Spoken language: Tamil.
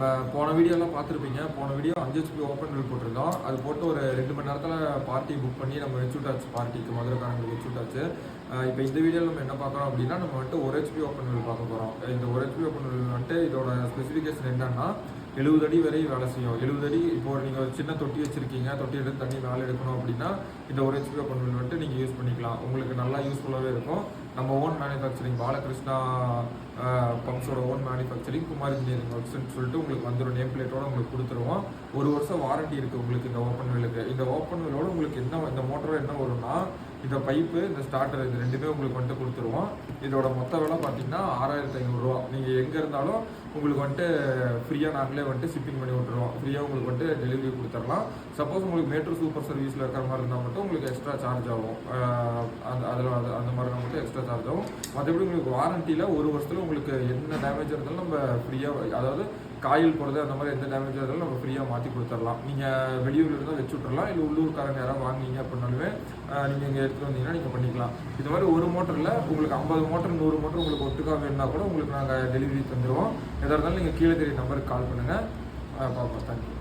நம்ம போன வீடியோலாம் பார்த்துருப்பீங்க. போன வீடியோ 5 HP ஓப்பன் வில் போட்டிருந்தோம். அது போட்டு ஒரு 2 மணி நேரத்தில் பார்ட்டி புக் பண்ணி நம்ம வச்சு விட்டாச்சு. பார்ட்டிக்கு மதுரைக்காரங்களுக்கு வச்சு விட்டாச்சு. இப்போ இந்த வீடியோவில் நம்ம என்ன பார்க்குறோம் அப்படின்னா, நம்ம வந்துட்டு 1 HP ஓப்பன் வில் பார்க்க போகிறோம். இந்த 1 HP ஓப்பன் வில் வந்துட்டு இதோட ஸ்பெசிஃபிகேஷன் என்னன்னா 70 அடி வரை வேலை செய்யும். 70 அடி இப்போ நீங்கள் ஒரு சின்ன தொட்டி வச்சுருக்கீங்க, தொட்டி எடுத்து தண்ணி மேலே எடுக்கணும் அப்படின்னா இந்த 1 HP ஓப்பன் வில் வந்துட்டு நீங்கள் யூஸ் பண்ணிக்கலாம். உங்களுக்கு நல்லா யூஸ்ஃபுல்லாகவே இருக்கும். நம்ம ஓன் மேனுஃபேக்சரிங் பாலகிருஷ்ணா பம்ப்ஸோட ஓன் மேனுஃபேக்சரிங் குமார் இன்ஜினியரிங் ஒர்க்ஸ்ன்னு சொல்லிட்டு உங்களுக்கு வந்துடும். நேம் பிளேட்டோட உங்களுக்கு கொடுத்துருவோம். 1 வருஷம் வாரண்டி இருக்குது உங்களுக்கு இந்த ஓப்பன் வில்லுக்கு. இந்த ஓப்பன் வில்லோட உங்களுக்கு என்ன இந்த மோட்டரோட என்ன வரும்னா, இந்த பைப்பு இந்த ஸ்டார்டர் இது ரெண்டுமே உங்களுக்கு வந்துட்டு கொடுத்துருவோம். இதோட மொத்த விலை பார்த்தீங்கன்னா 6500 ரூபா. நீங்கள் எங்கே இருந்தாலும் உங்களுக்கு வந்துட்டு ஃப்ரீயாக நாங்களே வந்துட்டு ஷிப்பிங் பண்ணி விட்டுருவோம். ஃப்ரீயாக உங்களுக்கு வந்துட்டு டெலிவரி கொடுத்துடலாம். சப்போஸ் உங்களுக்கு மேட்ரோ சூப்பர் சர்வீஸில் இருக்கிற மாதிரி இருந்தால் மட்டும் உங்களுக்கு எக்ஸ்ட்ரா சார்ஜ் ஆகும். அந்த மாதிரி மட்டும் எக்ஸ்ட்ரா சார்ஜ் ஆகும். மற்றபடி உங்களுக்கு வாரண்டியில் 1 வருஷத்தில் உங்களுக்கு என்ன டேமேஜ் இருந்தாலும் நம்ம ஃப்ரீயாக, அதாவது காயில் போகிறது அந்த மாதிரி எந்த டேமேஜ் இருந்தாலும் நம்ம ஃப்ரீயாக மாற்றி கொடுத்துடலாம். நீங்கள் வெளியூரில் இருந்தால் வச்சு விட்றலாம். இல்லை உள்ளூர்காரங்க யாராவது வாங்கினீங்க அப்படின்னாலுமே நீங்கள் இங்கே எடுத்துகிட்டு வந்தீங்கன்னா நீங்கள் பண்ணிக்கலாம். இது மாதிரி ஒரு மோட்டரில் உங்களுக்கு 50 மோட்டர் 100 மோட்டர் உங்களுக்கு ஒட்டுக்காக வேணுன்னா கூட உங்களுக்கு நாங்கள் டெலிவரி தந்துடுவோம். எதாக இருந்தாலும் நீங்கள் கீழே தெரிய நம்பருக்கு கால் பண்ணுங்கள். பார்ப்போம். தேங்க்யூ.